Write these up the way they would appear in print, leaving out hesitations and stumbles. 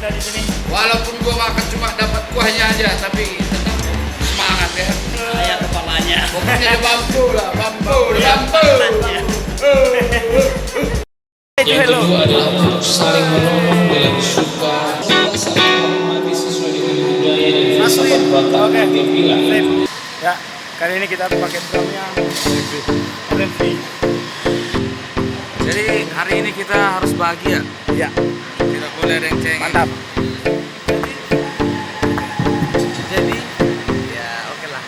kita di sini. Walaupun gua makan cuma dapat kuahnya aja, tapi tetap semangat ya. Kayak kepalanya. Pokoknya ada bambu lah, bambu. Yang kedua adalah untuk saling menolong dalam suka, saling menghormati sesuai dengan budaya dan filsafat Batak yang dia bilang. Ya, kali ini kita pakai drumnya RMV. Jadi hari ini kita harus bahagia. Ya, Tidak boleh ada yang cengeng. mantap. Jadi ya oke lah.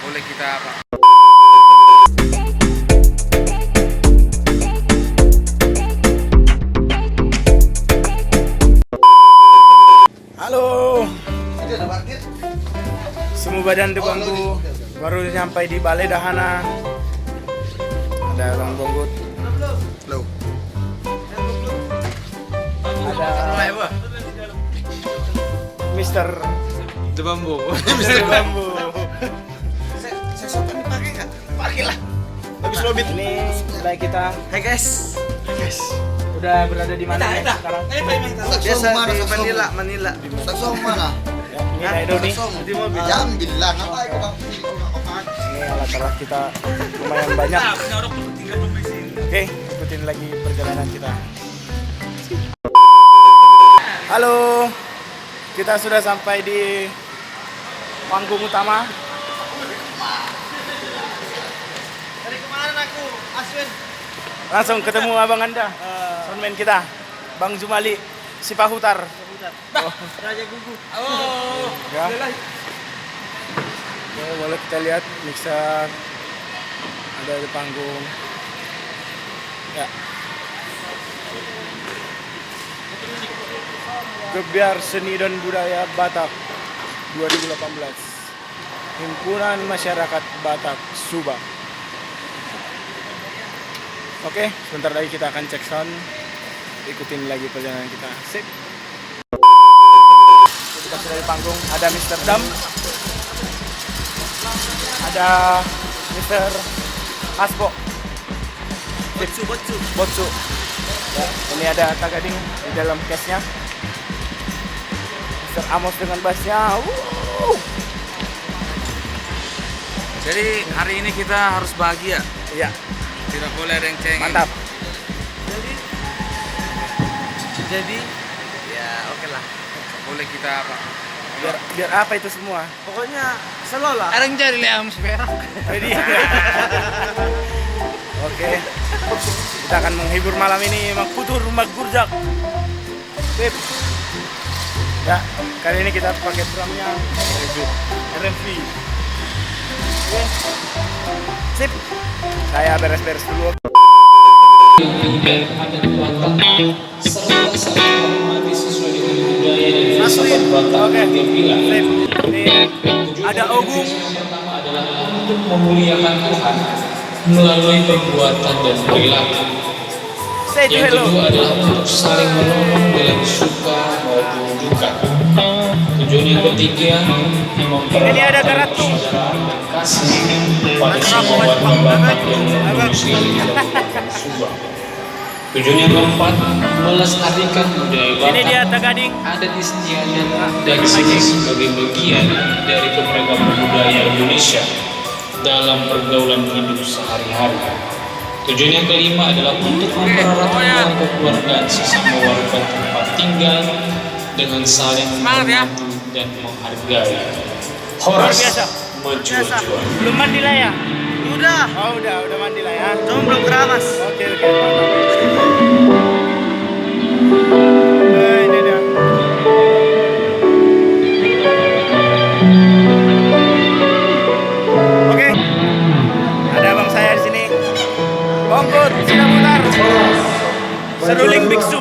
Boleh kita apa? Halo. Semua badan di bangku baru sampai di Balai Dahana. Ada Bang Bonggut. Halo. Ada Mister Itu bambu. Mister Bambu. Saya sopan dipakai nggak? Pakai lah. Habis lobit. Ini mulai kita. Hai guys. Udah berada di mana nih sekarang? Biasa di Manila. Saksong mana? Ya, ini Naido nih. Di mobil. Jam bilang apa itu bang? Ini alat-alat kita lumayan banyak. Oke, ikutin lagi perjalanan kita. Halo, kita sudah sampai di panggung utama. Dari kemarin aku, Aswin. Langsung ketemu abang Anda, soundman kita, Bang Jumali, Sipahutar. Raja Gugu. Ya. Oke, boleh kita lihat mixer ada di panggung. Ya. Gebiar Seni dan Budaya Batak 2018. Himpunan Masyarakat Batak Subang. Oke, sebentar lagi kita akan cek sound. Ikutin lagi perjalanan kita. Sip. Kita sudah di panggung. Ada Mr. Dam. Ada Mr. Hasbo. Botsu. Ya, ini ada Tagading di dalam case-nya. Mr. Amos dengan bassnya. Jadi hari ini kita harus bahagia. Iya, Tidak boleh ada yang cengeng. mantap. Jadi ya oke lah. Boleh kita apa? Biar apa itu semua? Pokoknya selalu lah. Arang jadi liam sekarang. Ready? Oke. Kita akan menghibur malam ini Magputur Maggurjak. Sip. Ya, kali ini kita pakai drumnya RMV. Oke. Sip. Saya beres-beres dulu. Dan adat Batak serta saling menghormati sesuai dengan budaya dan filsafat Batak Oke. yang dia bilang. Sip. Ini ada Ogung. Yang pertama adalah untuk memuliakan Tuhan melalui perbuatan dan perilaku. Say to Yang hello. kedua adalah untuk saling menolong dalam suka maupun duka. Tujuan yang ketiga Ini ada Garatu. kasih pada semua warga Batak yang mengungsi di Kabupaten Subang. Tujuan yang keempat melestarikan budaya Batak, Ini dia Tagading. adat istiadat dan seni sebagai bagian dari keberagaman budaya Indonesia dalam pergaulan hidup sehari-hari. Tujuan yang kelima adalah untuk mempererat hubungan kekeluargaan sesama warga tempat tinggal dengan saling menghormati dan menghargai. Horas biasa. maju-majuan. Belum mandi lah ya? Udah, Oh, udah mandi lah ya. cuma belum keramas. Oke. Ini dia. Oke. Ada abang saya di sini. Bongkut, Sinaputar. Seruling biksu.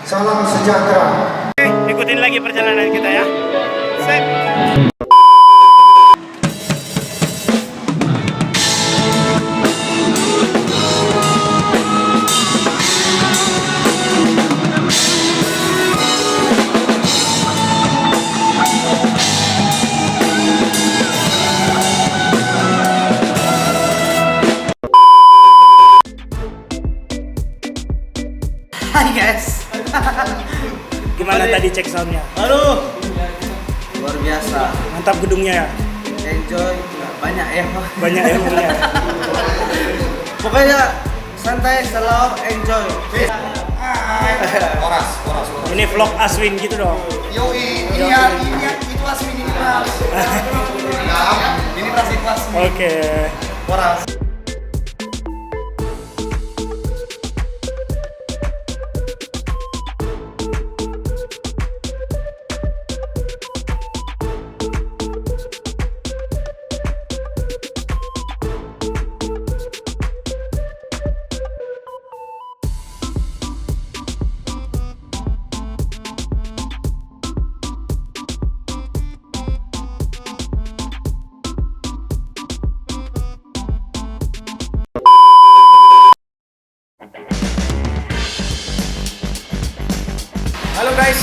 Salam sejahtera. Oke, ikutin lagi perjalanan kita ya. Sip. Hai guys. Gimana tadi cek soundnya? Aduh, luar biasa. Mantap gedungnya ya? Enjoy, banyak ya. Banyak ilmunya. Pokoknya santai, slow, enjoy. Oras. Ini vlog Aswin gitu dong. Yoi, ini itu Asmin ini Pras. Ini Pras itu Asmin. Oke. Oras. Halo guys.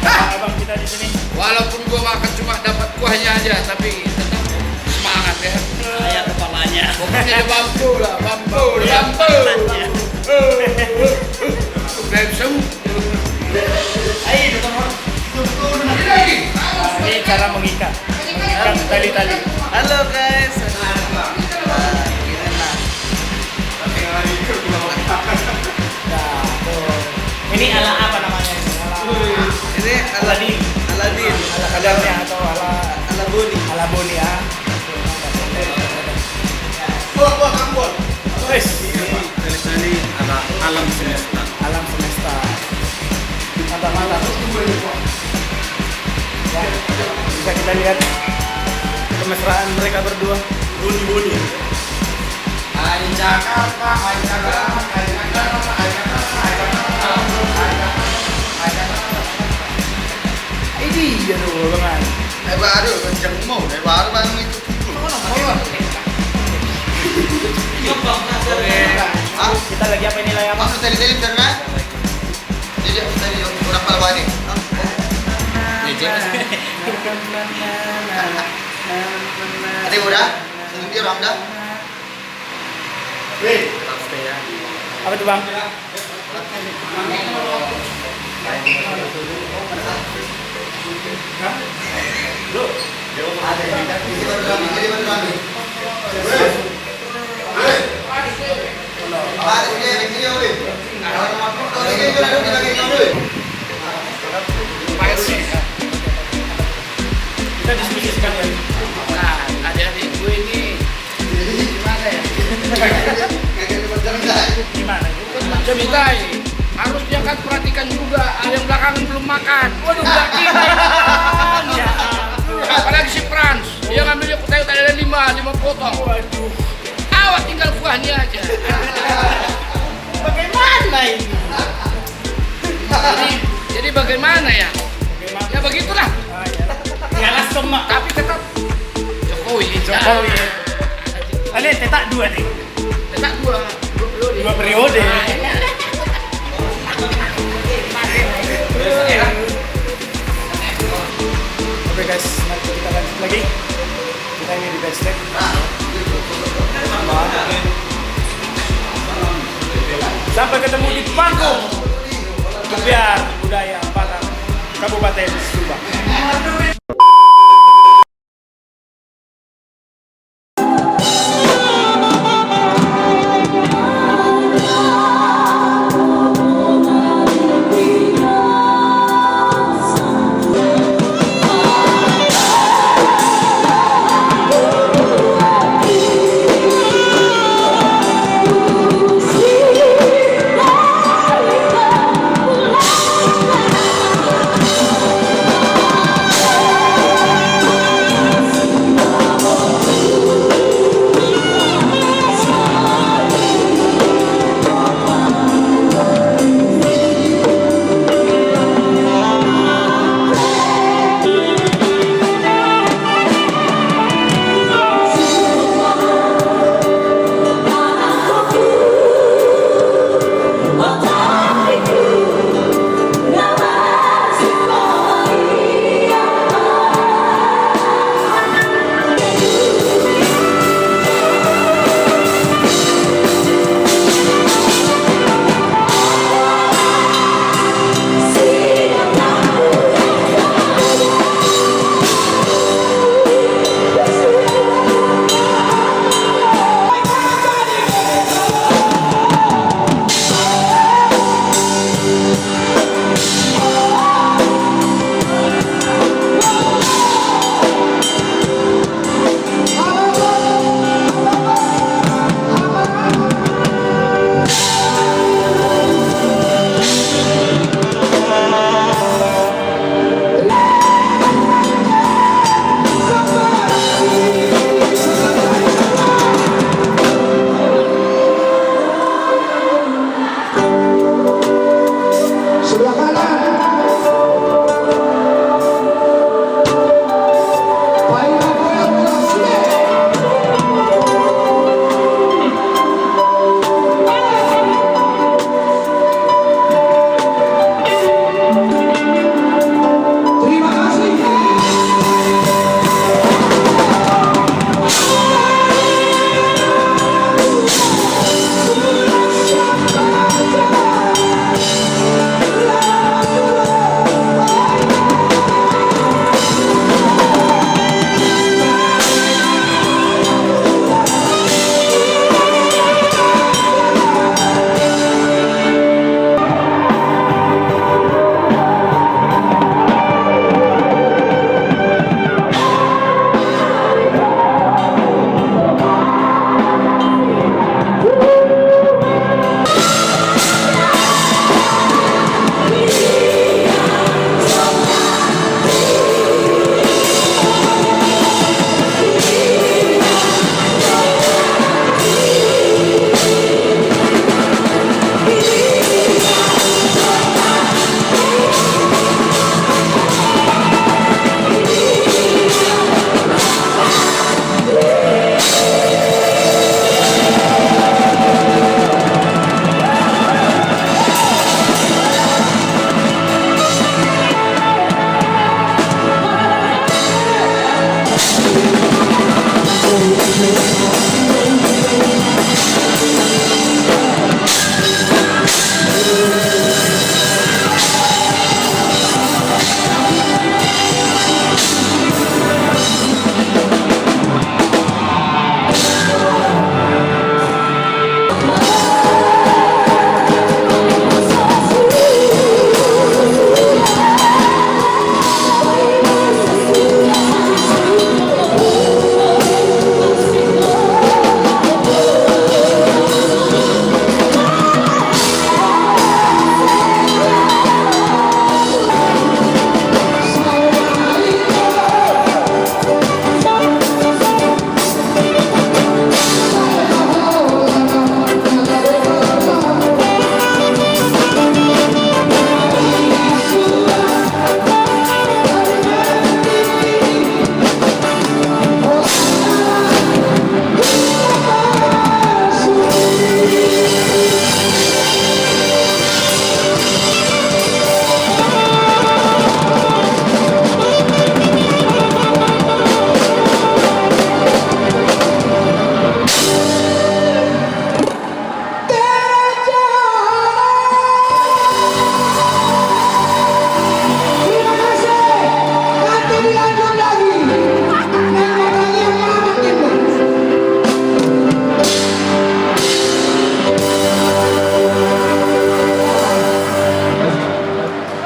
Abang kita di sini. Walaupun gua makan cuma dapat kuahnya aja, tapi tetap semangat ya. Ayah kepalanya. Pokoknya ada bambu lah, bambu. Udah semua. Ini cara mengikat. Mengikat tali-tali. Halo guys. Nah, tuh. Ini ala apa namanya? Ini Aladin. Ala kadarnya atau Ala Boni. ala boni ya. Wes. Kali-kali ada alam semesta. Alam semesta. Mantap. Ya, bisa kita lihat kemesraan mereka berdua. Boni. Ini dia dulu banget. Baru kenceng mau, baru bang itu. Kita lagi apa ini lah ya? Maksud tadi karena jadi aku tadi orang Palwani. Ada udah? Sendiri orang dah. Apa tuh bang? Kita diskusikan ya. Nah, adik-adik gue ini gimana ya? Gimana? Cebitai, harusnya kan perhatikan juga ada yang belakangan belum makan. Waduh, gak kira ya. Apalagi si Frans, dia ngambilnya kutai ada 5 potong. Waduh. Awak tinggal kuahnya aja. Bagaimana ini? Jadi bagaimana ya? Ya begitulah. Ya langsung mak. Tapi tetap Jokowi. Jokowi. Ini tetak 2 nih. Tetap 2 periode. Oke guys, nanti kita lanjut lagi. Kita ini di backstage. Sampai ketemu di panggung Gebiar Budaya Padang Kabupaten Subang.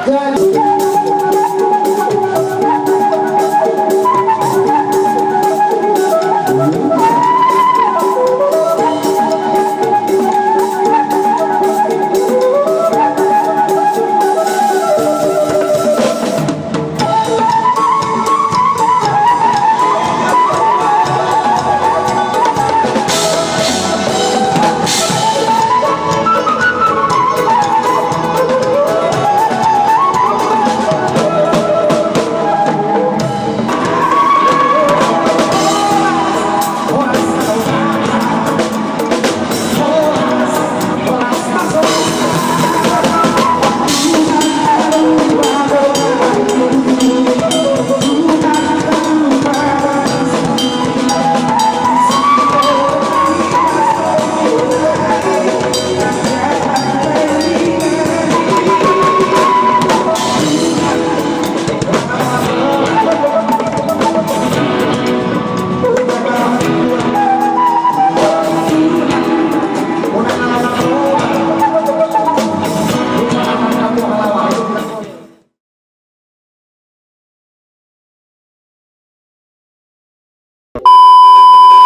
Jadi